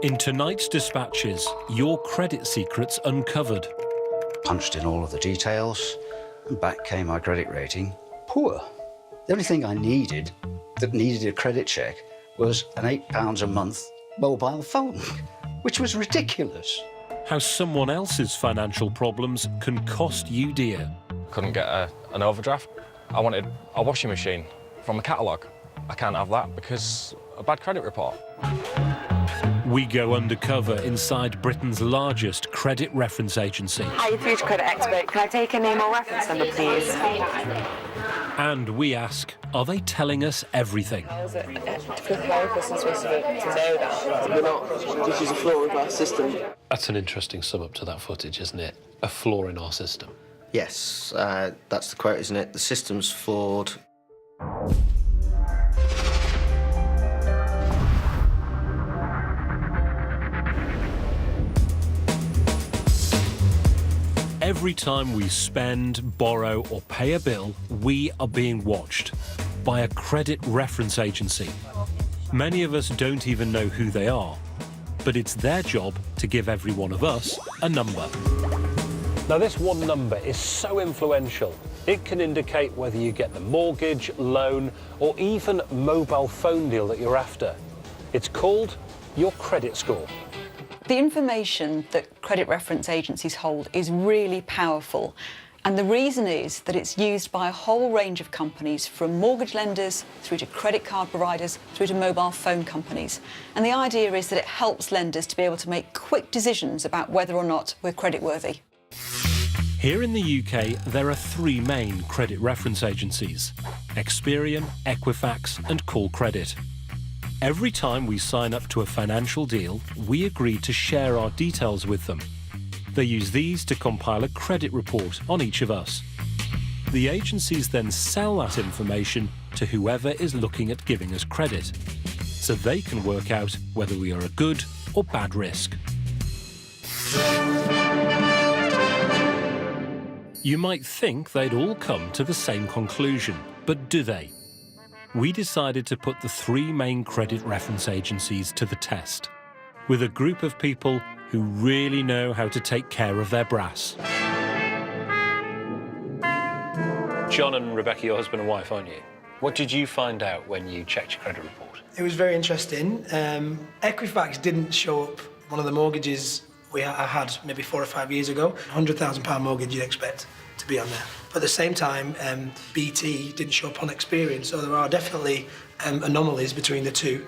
In tonight's dispatches, your credit secrets uncovered. Punched in all of the details, and back came my credit rating. Poor. The only thing I needed that needed a credit check was an £8 a month mobile phone, which was ridiculous. How someone else's financial problems can cost you dear. Couldn't get an overdraft. I wanted a washing machine from a catalogue. I can't have that because a bad credit report. We go undercover inside Britain's largest credit reference agency. Hi, you're through to Credit Expert. Can I take a name or reference number, please? And we ask, are they telling us everything? How is it? How are customers supposed to know that? We're not. This is a flaw of our system. That's an interesting sum up to that footage, isn't it? A flaw in our system. Yes, that's the quote, isn't it? The system's flawed. Every time we spend, borrow or pay a bill, we are being watched by a credit reference agency. Many of us don't even know who they are, but it's their job to give every one of us a number. Now, this one number is so influential. It can indicate whether you get the mortgage, loan, or even mobile phone deal that you're after. It's called your credit score. The information that credit reference agencies hold is really powerful, and the reason is that it's used by a whole range of companies, from mortgage lenders through to credit card providers through to mobile phone companies. And the idea is that it helps lenders to be able to make quick decisions about whether or not we're creditworthy. Here in the UK, there are three main credit reference agencies: Experian, Equifax and Call Credit. Every time we sign up to a financial deal, we agree to share our details with them. They use these to compile a credit report on each of us. The agencies then sell that information to whoever is looking at giving us credit, so they can work out whether we are a good or bad risk. You might think they'd all come to the same conclusion, but do they? We decided to put the three main credit reference agencies to the test, with a group of people who really know how to take care of their brass. John and Rebecca, your husband and wife, aren't you? What did you find out when you checked your credit report? It was very interesting. Equifax didn't show up. One of the mortgages I had maybe 4 or 5 years ago, £100,000 mortgage you'd expect to be on there. But at the same time, BT didn't show up on Experian, so there are definitely anomalies between the two.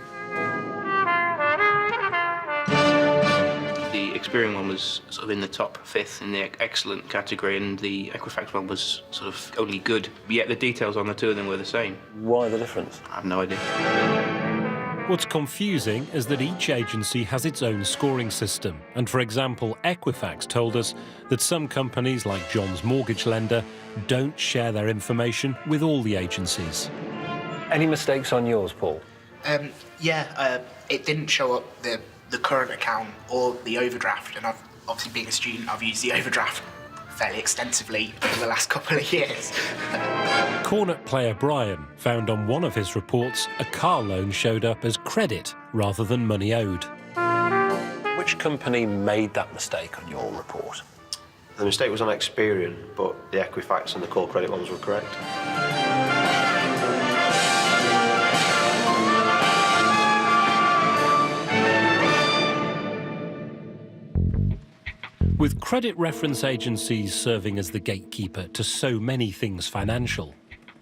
The Experian one was sort of in the top 5th in the excellent category, and the Equifax one was sort of only good. Yet the details on the two of them were the same. Why the difference? I have no idea. What's confusing is that each agency has its own scoring system. And for example, Equifax told us that some companies, like John's mortgage lender, don't share their information with all the agencies. Any mistakes on yours, Paul? It didn't show up the current account or the overdraft, and I've obviously, being a student, I've used the overdraft fairly extensively over the last couple of years. Cornet player Brian found on one of his reports a car loan showed up as credit rather than money owed. Which company made that mistake on your report? The mistake was on Experian, but the Equifax and the Call Credit ones were correct. With credit reference agencies serving as the gatekeeper to so many things financial,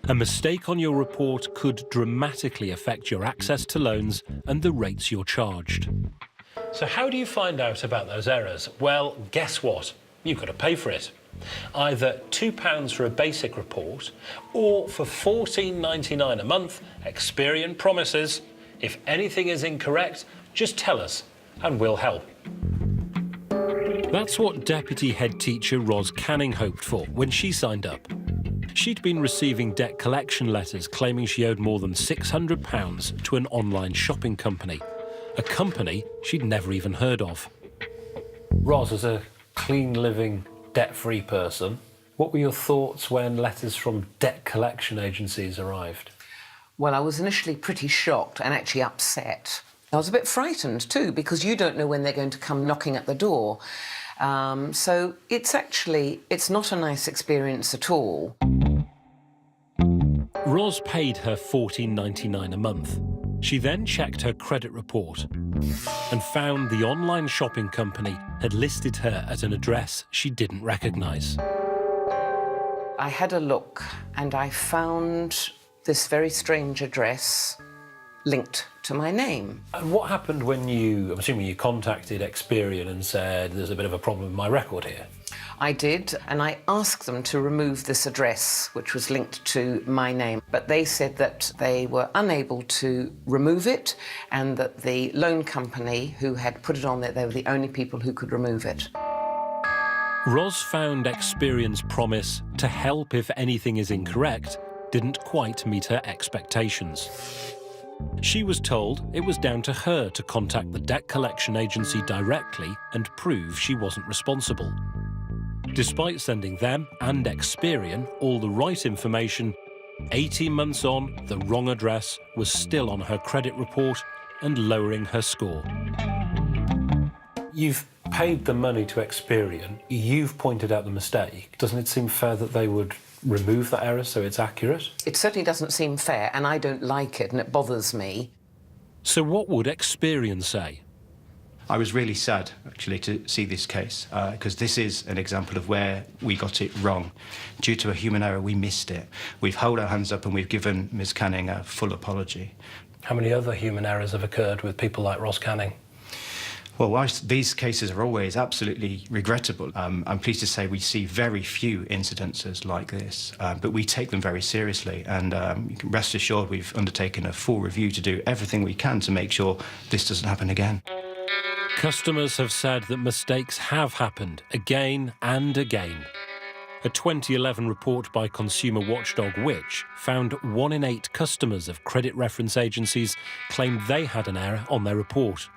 a mistake on your report could dramatically affect your access to loans and the rates you're charged. So how do you find out about those errors? Well, guess what? You've got to pay for it. Either £2 for a basic report, or for £14.99 a month, Experian promises, if anything is incorrect, just tell us and we'll help. That's what Deputy Head Teacher Ros Canning hoped for when she signed up. She'd been receiving debt collection letters claiming she owed more than £600 to an online shopping company, a company she'd never even heard of. Ros, as a clean living, debt-free person, what were your thoughts when letters from debt collection agencies arrived? Well, I was initially pretty shocked and actually upset. I was a bit frightened too, because you don't know when they're going to come knocking at the door. So it's not a nice experience at all. Ros paid her $14.99 a month. She then checked her credit report and found the online shopping company had listed her at an address she didn't recognise. I had a look and I found this very strange address linked to my name. And what happened when I'm assuming you contacted Experian and said, there's a bit of a problem with my record here? I did, and I asked them to remove this address, which was linked to my name. But they said that they were unable to remove it and that the loan company who had put it on there, they were the only people who could remove it. Ros found Experian's promise to help if anything is incorrect didn't quite meet her expectations. She was told it was down to her to contact the debt collection agency directly and prove she wasn't responsible. Despite sending them and Experian all the right information, 18 months on, the wrong address was still on her credit report and lowering her score. You've paid the money to Experian, you've pointed out the mistake. Doesn't it seem fair that they would remove that error so it's accurate? It certainly doesn't seem fair, and I don't like it, and it bothers me. So what would Experian say? I was really sad, actually, to see this case, because this is an example of where we got it wrong. Due to a human error, we missed it. We've held our hands up and we've given Ms Canning a full apology. How many other human errors have occurred with people like Ros Canning? Well, these cases are always absolutely regrettable. I'm pleased to say we see very few incidences like this, but we take them very seriously, and you can rest assured we've undertaken a full review to do everything we can to make sure this doesn't happen again. Customers have said that mistakes have happened again and again. A 2011 report by consumer watchdog Which found 1 in 8 customers of credit reference agencies claimed they had an error on their report.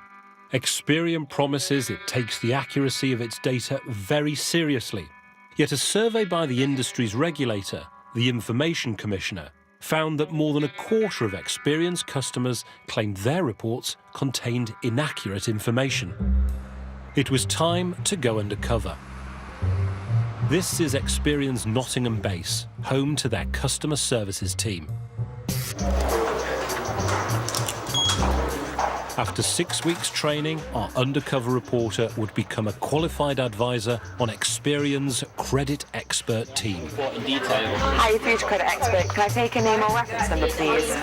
Experian promises it takes the accuracy of its data very seriously. Yet a survey by the industry's regulator, the Information Commissioner, found that more than a quarter of Experian's customers claimed their reports contained inaccurate information. It was time to go undercover. This is Experian's Nottingham base, home to their customer services team. After 6 weeks training, our undercover reporter would become a qualified advisor on Experian's credit expert team. Hi, you're through to Credit Expert. Can I take a name or reference number, please?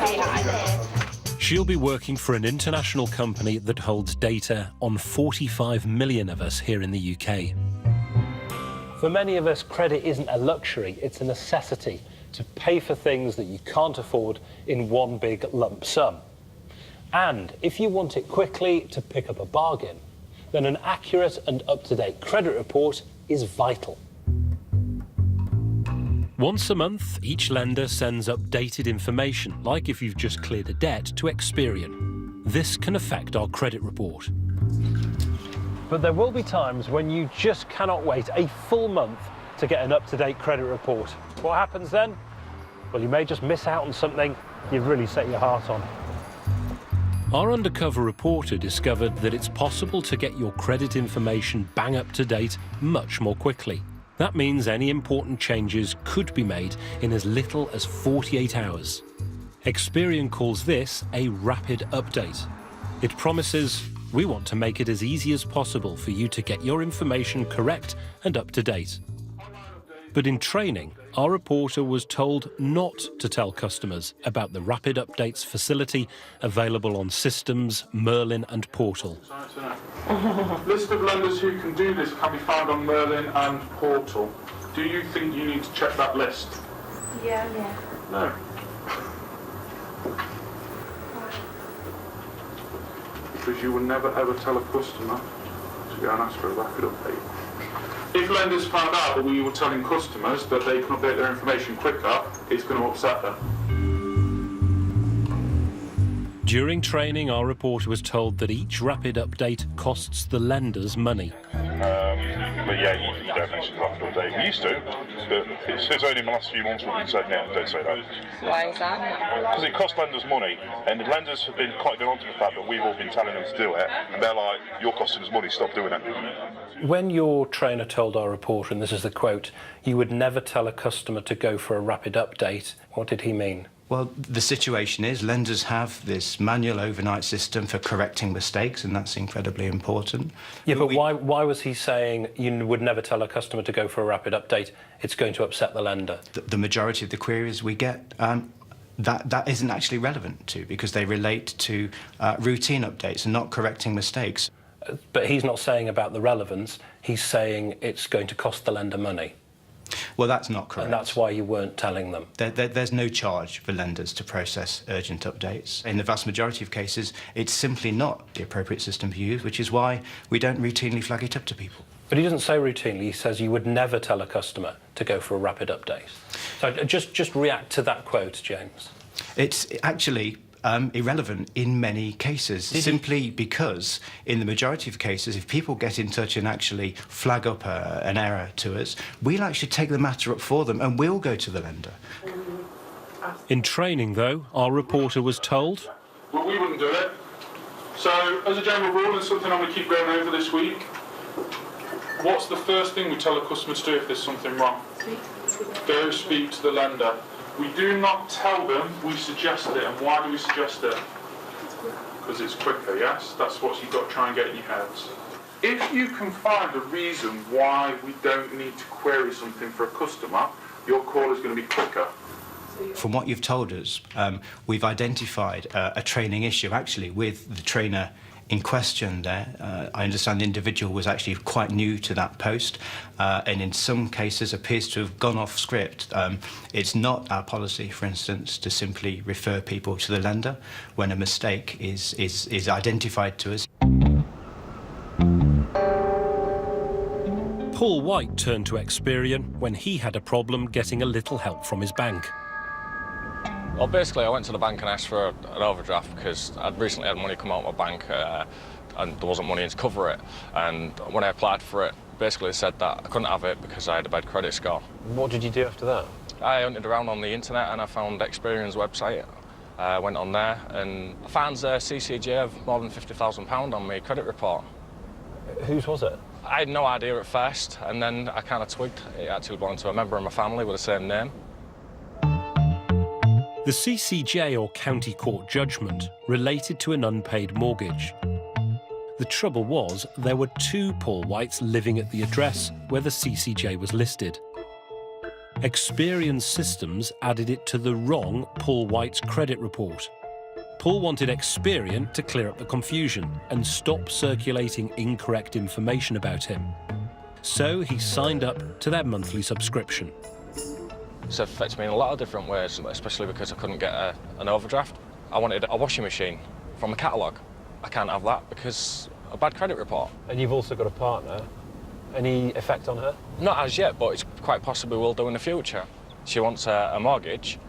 She'll be working for an international company that holds data on 45 million of us here in the UK. For many of us, credit isn't a luxury, it's a necessity to pay for things that you can't afford in one big lump sum. And if you want it quickly to pick up a bargain, then an accurate and up-to-date credit report is vital. Once a month, each lender sends updated information, like if you've just cleared a debt, to Experian. This can affect our credit report. But there will be times when you just cannot wait a full month to get an up-to-date credit report. What happens then? Well, you may just miss out on something you've really set your heart on. Our undercover reporter discovered that it's possible to get your credit information bang up to date much more quickly. That means any important changes could be made in as little as 48 hours. Experian calls this a rapid update. It promises, we want to make it as easy as possible for you to get your information correct and up to date. But in training, our reporter was told not to tell customers about the Rapid Updates facility available on Systems, Merlin and Portal. List of lenders who can do this can be found on Merlin and Portal. Do you think you need to check that list? Yeah. No. Because you will never ever tell a customer to go and ask for a rapid update. If lenders found out that we were telling customers that they can update their information quicker, it's going to upset them. During training, our reporter was told that each rapid update costs the lenders money. But yeah, you don't mention rapid update. We used to, but it's only in the last few months we've been said, no, don't say that. Why is that? Because it costs lenders money, and the lenders have been quite good on to the fact that we've all been telling them to do it, and they're like, you're costing us money, stop doing it. When your trainer told our reporter, and this is the quote, you would never tell a customer to go for a rapid update, what did he mean? Well, the situation is lenders have this manual overnight system for correcting mistakes, and that's incredibly important. Yeah, but why was he saying you would never tell a customer to go for a rapid update? It's going to upset the lender. The majority of the queries we get, that isn't actually relevant to, because they relate to routine updates and not correcting mistakes. But he's not saying about the relevance, he's saying it's going to cost the lender money. Well, that's not correct. And that's why you weren't telling them. There's no charge for lenders to process urgent updates. In the vast majority of cases, it's simply not the appropriate system to use, which is why we don't routinely flag it up to people. But he doesn't say routinely, he says you would never tell a customer to go for a rapid update. So just react to that quote, James. It's actually irrelevant in many cases, simply because in the majority of cases, if people get in touch and actually flag up an error to us, we'll actually take the matter up for them and we'll go to the lender. In training, though, our reporter was told... Well, we wouldn't do it. So, as a general rule, and something I'm going to keep going over this week, what's the first thing we tell a customer to do if there's something wrong? Go speak to the lender. We do not tell them, we suggest it. And why do we suggest it? Because it's quicker, yes? That's what you've got to try and get in your heads. If you can find a reason why we don't need to query something for a customer, your call is going to be quicker. From what you've told us, we've identified a training issue, actually, with the trainer in question there. I understand the individual was actually quite new to that post, and in some cases appears to have gone off script. It's not our policy, for instance, to simply refer people to the lender when a mistake is identified to us. Paul White turned to Experian when he had a problem getting a little help from his bank. Well, basically, I went to the bank and asked for an overdraft because I'd recently had money come out of my bank and there wasn't money in to cover it. And when I applied for it, basically they said that I couldn't have it because I had a bad credit score. What did you do after that? I hunted around on the internet and I found Experian's website. I went on there and I found a CCJ of more than £50,000 on my credit report. Whose was it? I had no idea at first, and then I kind of twigged it actually belonged to a member of my family with the same name. The CCJ, or County Court judgment, related to an unpaid mortgage. The trouble was, there were two Paul Whites living at the address where the CCJ was listed. Experian systems added it to the wrong Paul White's credit report. Paul wanted Experian to clear up the confusion and stop circulating incorrect information about him. So he signed up to their monthly subscription. It's affected me in a lot of different ways, especially because I couldn't get an overdraft. I wanted a washing machine from a catalogue. I can't have that because a bad credit report. And you've also got a partner. Any effect on her? Not as yet, but it's quite possibly will do in the future. She wants a mortgage,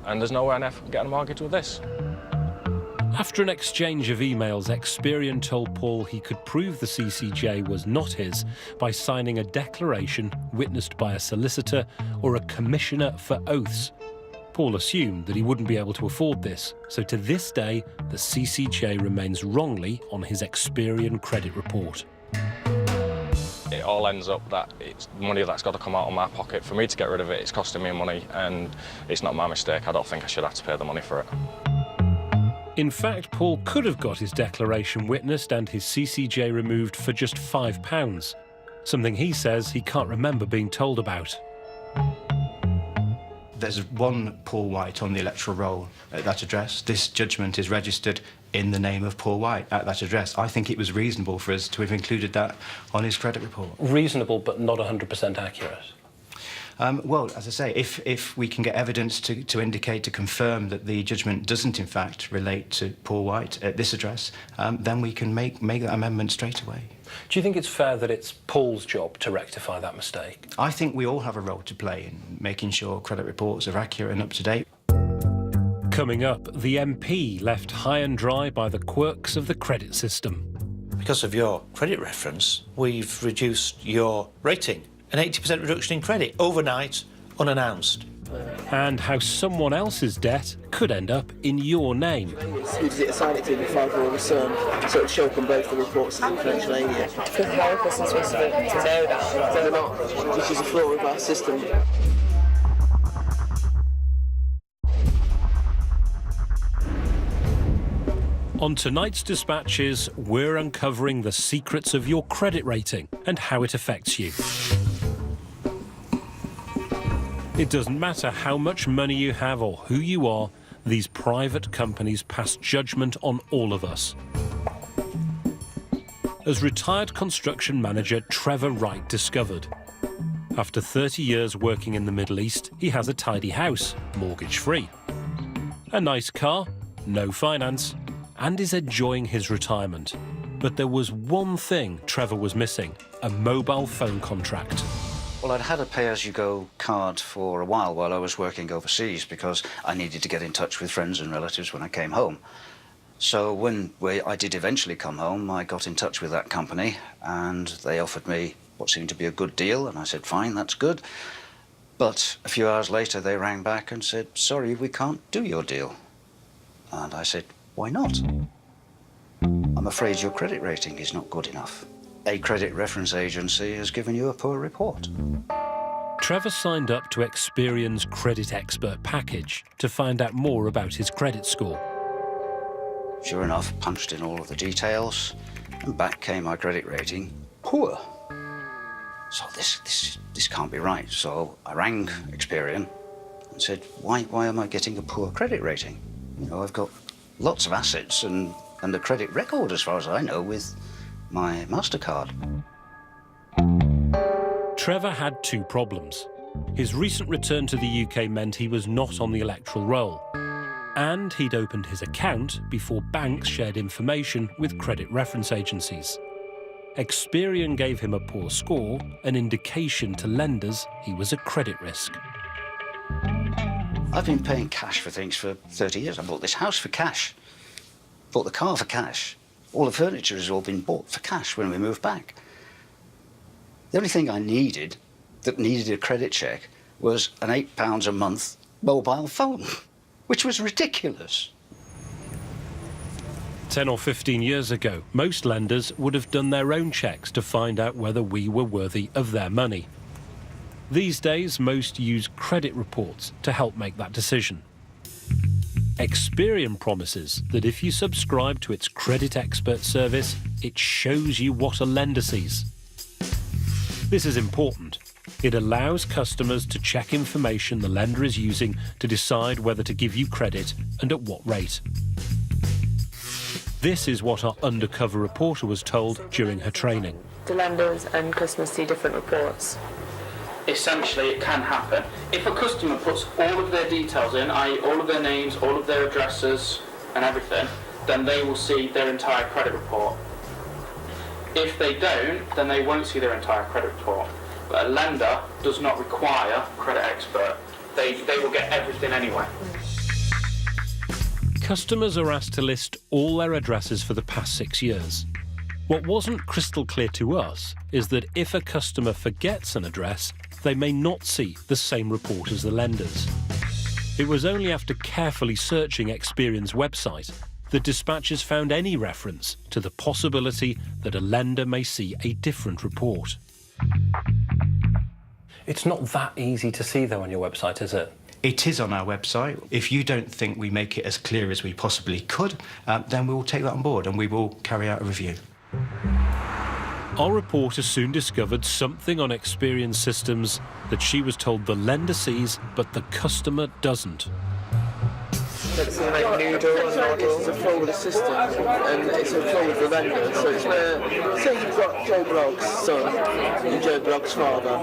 and there's no way I'm getting a mortgage with this. After an exchange of emails, Experian told Paul he could prove the CCJ was not his by signing a declaration witnessed by a solicitor or a commissioner for oaths. Paul assumed that he wouldn't be able to afford this, so to this day, the CCJ remains wrongly on his Experian credit report. It all ends up that it's money that's got to come out of my pocket. For me to get rid of it, it's costing me money, and it's not my mistake. I don't think I should have to pay the money for it. In fact, Paul could have got his declaration witnessed and his CCJ removed for just £5, something he says he can't remember being told about. There's one Paul White on the electoral roll at that address. This judgment is registered in the name of Paul White at that address. I think it was reasonable for us to have included that on his credit report. Reasonable, but not 100% accurate. Well, as I say, if we can get evidence to indicate, to confirm that the judgment doesn't in fact relate to Paul White at this address, then we can make that amendment straight away. Do you think it's fair that it's Paul's job to rectify that mistake? I think we all have a role to play in making sure credit reports are accurate and up to date. Coming up, the MP left high and dry by the quirks of the credit system. Because of your credit reference, we've reduced your rating. An 80% reduction in credit, overnight, unannounced. And how someone else's debt could end up in your name. Who does it assign it to before all the sun, so it'll show up on both the reports as financial aid? Because how are customers supposed to know that? They're not, which is a flaw of our system. On tonight's Dispatches, we're uncovering the secrets of your credit rating and how it affects you. It doesn't matter how much money you have or who you are, these private companies pass judgment on all of us. As retired construction manager Trevor Wright discovered, after 30 years working in the Middle East, he has a tidy house, mortgage-free, a nice car, no finance, and is enjoying his retirement. But there was one thing Trevor was missing: a mobile phone contract. Well, I'd had a pay-as-you-go card for a while I was working overseas because I needed to get in touch with friends and relatives when I came home. So when I did eventually come home, I got in touch with that company and they offered me what seemed to be a good deal, and I said, fine, that's good. But a few hours later, they rang back and said, sorry, we can't do your deal. And I said, why not? I'm afraid your credit rating is not good enough. A credit reference agency has given you a poor report. Trevor signed up to Experian's Credit Expert package to find out more about his credit score. Sure enough, punched in all of the details, and back came my credit rating, poor. So this can't be right. So I rang Experian and said, why am I getting a poor credit rating? You know, I've got lots of assets and a credit record, as far as I know, with my MasterCard. Trevor had two problems. His recent return to the UK meant he was not on the electoral roll, and he'd opened his account before banks shared information with credit reference agencies. Experian gave him a poor score, an indication to lenders he was a credit risk. I've been paying cash for things for 30 years. I bought this house for cash, bought the car for cash. All the furniture has all been bought for cash when we moved back. The only thing I needed that needed a credit check was an £8 a month mobile phone, which was ridiculous. 10 or 15 years ago, most lenders would have done their own checks to find out whether we were worthy of their money. These days, most use credit reports to help make that decision. Experian promises that if you subscribe to its credit expert service, it shows you what a lender sees. This is important. It allows customers to check information the lender is using to decide whether to give you credit and at what rate. This is what our undercover reporter was told during her training. Do lenders and customers see different reports? Essentially, it can happen. If a customer puts all of their details in, i.e. all of their names, all of their addresses and everything, then they will see their entire credit report. If they don't, then they won't see their entire credit report. But a lender does not require a credit expert. They will get everything anyway. Customers are asked to list all their addresses for the past 6 years. What wasn't crystal clear to us is that if a customer forgets an address, they may not see the same report as the lenders. It was only after carefully searching Experian's website that Dispatches found any reference to the possibility that a lender may see a different report. It's not that easy to see, though, on your website, is it? It is on our website. If you don't think we make it as clear as we possibly could, then we will take that on board and we will carry out a review. Our reporter soon discovered something on Experian systems that she was told the lender sees, but the customer doesn't. It's like noodle and noddle. It's a flaw with the system, and it's a flaw with the lender. So it's where, say you've got Joe Blogg's son and Joe Blogg's father,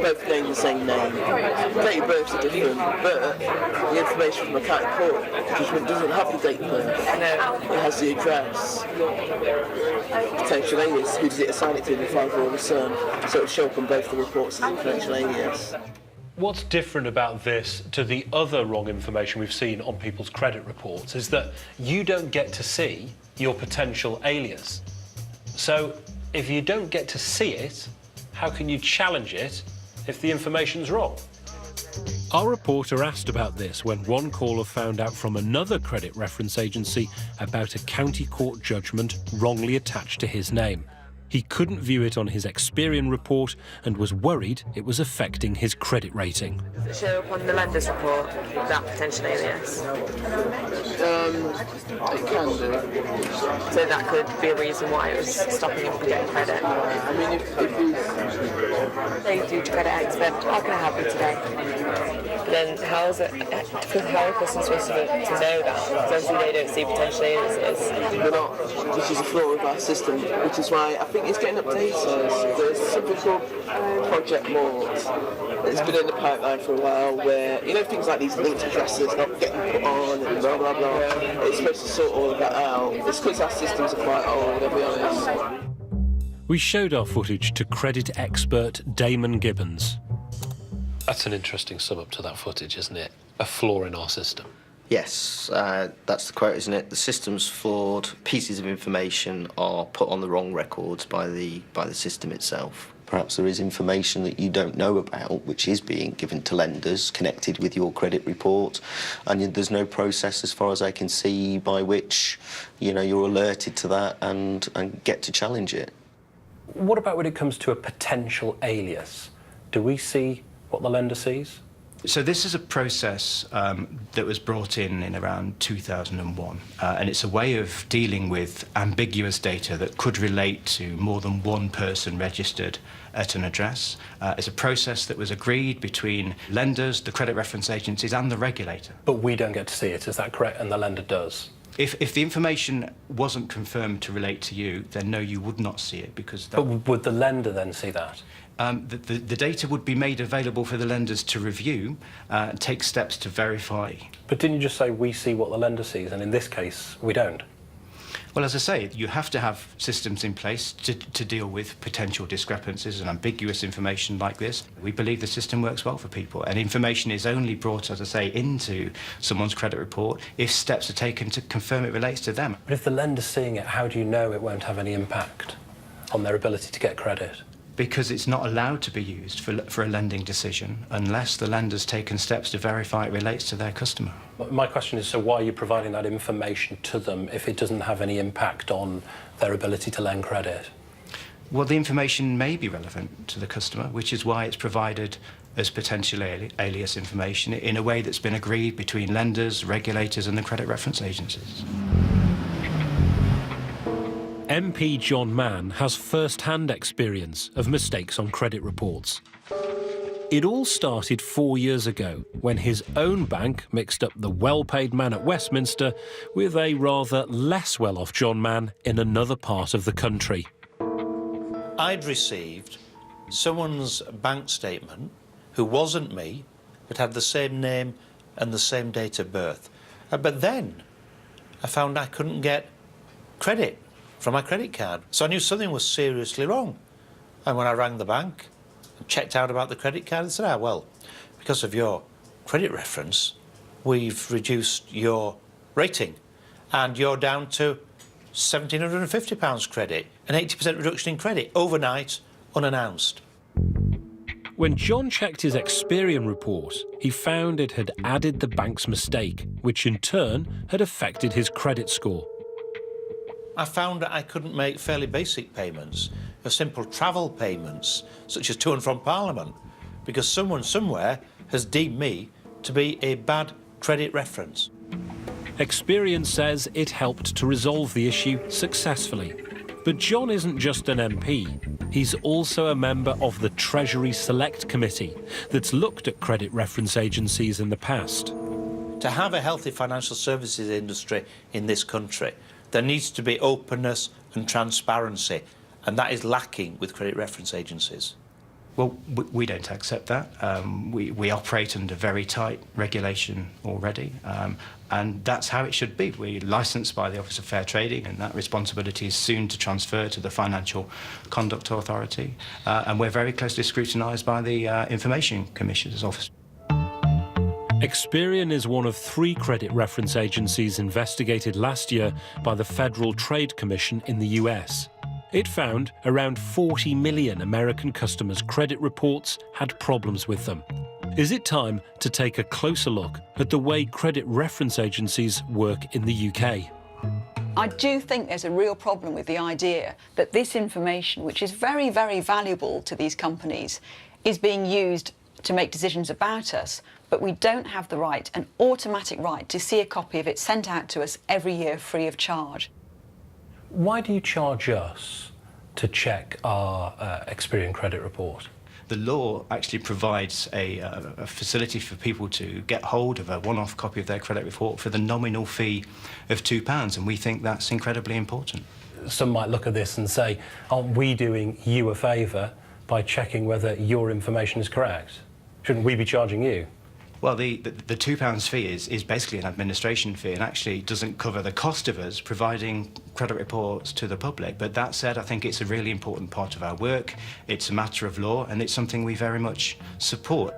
both named the same name. Date of births are different, but the information from the account report doesn't have the date of birth. It has the address. Potential alias, who does it assign it to, the father or the son, so it'll show up on both the reports as a potential alias. what's different about this to the other wrong information we've seen on people's credit reports is that you don't get to see your potential alias. So if you don't get to see it, how can you challenge it if the information's wrong? Our reporter asked about this when one caller found out from another credit reference agency about a county court judgment wrongly attached to his name. He couldn't view it on his Experian report and was worried it was affecting his credit rating. Does it show up on the lender's report, that potential alias? It can do. So that could be a reason why it was stopping him from getting credit. I mean, if he's... Hey, future credit expert, how can I help you today? But then how is it, because how are customers supposed to know that? Because obviously they don't see potential aliases. They're not, which is a flaw of our system, which is why I think it's getting updated. There's something called Project Mort. It's been in the pipeline for a while where, you know, things like these linked addresses not getting put on and blah, blah, blah. It's supposed to sort all of that out. It's because our systems are quite old, I'll be honest. We showed our footage to credit expert Damon Gibbons. That's an interesting sum-up to that footage, isn't it? A flaw in our system. Yes, that's the quote, isn't it? The system's flawed. Pieces of information are put on the wrong records by the system itself. Perhaps there is information that you don't know about, which is being given to lenders, connected with your credit report, and there's no process, as far as I can see, by which, you know, you're alerted to that and get to challenge it. What about when it comes to a potential alias? Do we see what the lender sees? So this is a process that was brought in around 2001, and it's a way of dealing with ambiguous data that could relate to more than one person registered at an address. It's a process that was agreed between lenders, the credit reference agencies and the regulator. But we don't get to see it, is that correct? And the lender does? If the information wasn't confirmed to relate to you, then no, you would not see it because... But would the lender then see that? The data would be made available for the lenders to review, take steps to verify. But didn't you just say we see what the lender sees, and in this case, we don't? Well, as I say, you have to have systems in place to deal with potential discrepancies and ambiguous information like this. We believe the system works well for people, and information is only brought, as I say, into someone's credit report if steps are taken to confirm it relates to them. But if the lender's seeing it, how do you know it won't have any impact on their ability to get credit? Because it's not allowed to be used for a lending decision unless the lender's taken steps to verify it relates to their customer. My question is, so why are you providing that information to them if it doesn't have any impact on their ability to lend credit? Well, the information may be relevant to the customer, which is why it's provided as potential alias information in a way that's been agreed between lenders, regulators and the credit reference agencies. MP John Mann has first-hand experience of mistakes on credit reports. It all started 4 years ago when his own bank mixed up the well-paid man at Westminster with a rather less well-off John Mann in another part of the country. I'd received someone's bank statement who wasn't me, but had the same name and the same date of birth. But then I found I couldn't get credit from my credit card. So I knew something was seriously wrong. And when I rang the bank and checked out about the credit card, they said, ah, well, because of your credit reference, we've reduced your rating and you're down to £1,750 credit, an 80% reduction in credit, overnight, unannounced. When John checked his Experian report, he found it had added the bank's mistake, which in turn had affected his credit score. I found that I couldn't make fairly basic payments, or simple travel payments, such as to and from Parliament, because someone somewhere has deemed me to be a bad credit reference. Experian says it helped to resolve the issue successfully. But John isn't just an MP. He's also a member of the Treasury Select Committee that's looked at credit reference agencies in the past. To have a healthy financial services industry in this country, there needs to be openness and transparency, and that is lacking with credit reference agencies. Well, we don't accept that. We operate under very tight regulation already, and that's how it should be. We're licensed by the Office of Fair Trading, and that responsibility is soon to transfer to the Financial Conduct Authority, and we're very closely scrutinised by the Information Commissioner's Office. Experian is one of 3 credit reference agencies investigated last year by the Federal Trade Commission in the US. It found around 40 million American customers' credit reports had problems with them. Is it time to take a closer look at the way credit reference agencies work in the UK? I do think there's a real problem with the idea that this information, which is very, very valuable to these companies, is being used to make decisions about us, but we don't have the right, an automatic right, to see a copy of it sent out to us every year free of charge. Why do you charge us to check our Experian credit report? The law actually provides a facility for people to get hold of a one-off copy of their credit report for the nominal fee of £2, and we think that's incredibly important. Some might look at this and say, aren't we doing you a favour by checking whether your information is correct? Shouldn't we be charging you? Well, the £2 fee is basically an administration fee and actually doesn't cover the cost of us providing credit reports to the public. But that said, I think it's a really important part of our work. It's a matter of law and it's something we very much support.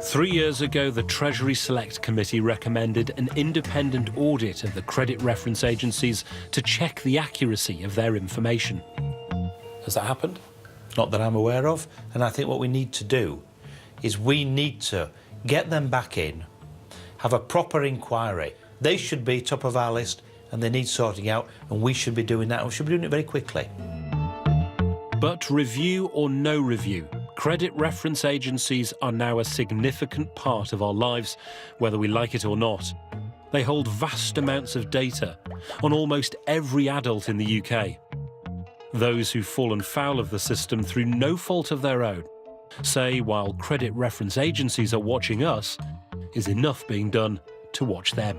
3 years ago, the Treasury Select Committee recommended an independent audit of the credit reference agencies to check the accuracy of their information. Has that happened? Not that I'm aware of. And I think what we need to do is we need to get them back in, have a proper inquiry. They should be top of our list and they need sorting out, and we should be doing that, and we should be doing it very quickly. But review or no review, credit reference agencies are now a significant part of our lives, whether we like it or not. They hold vast amounts of data on almost every adult in the UK. Those who've fallen foul of the system through no fault of their own say while credit reference agencies are watching us, is enough being done to watch them.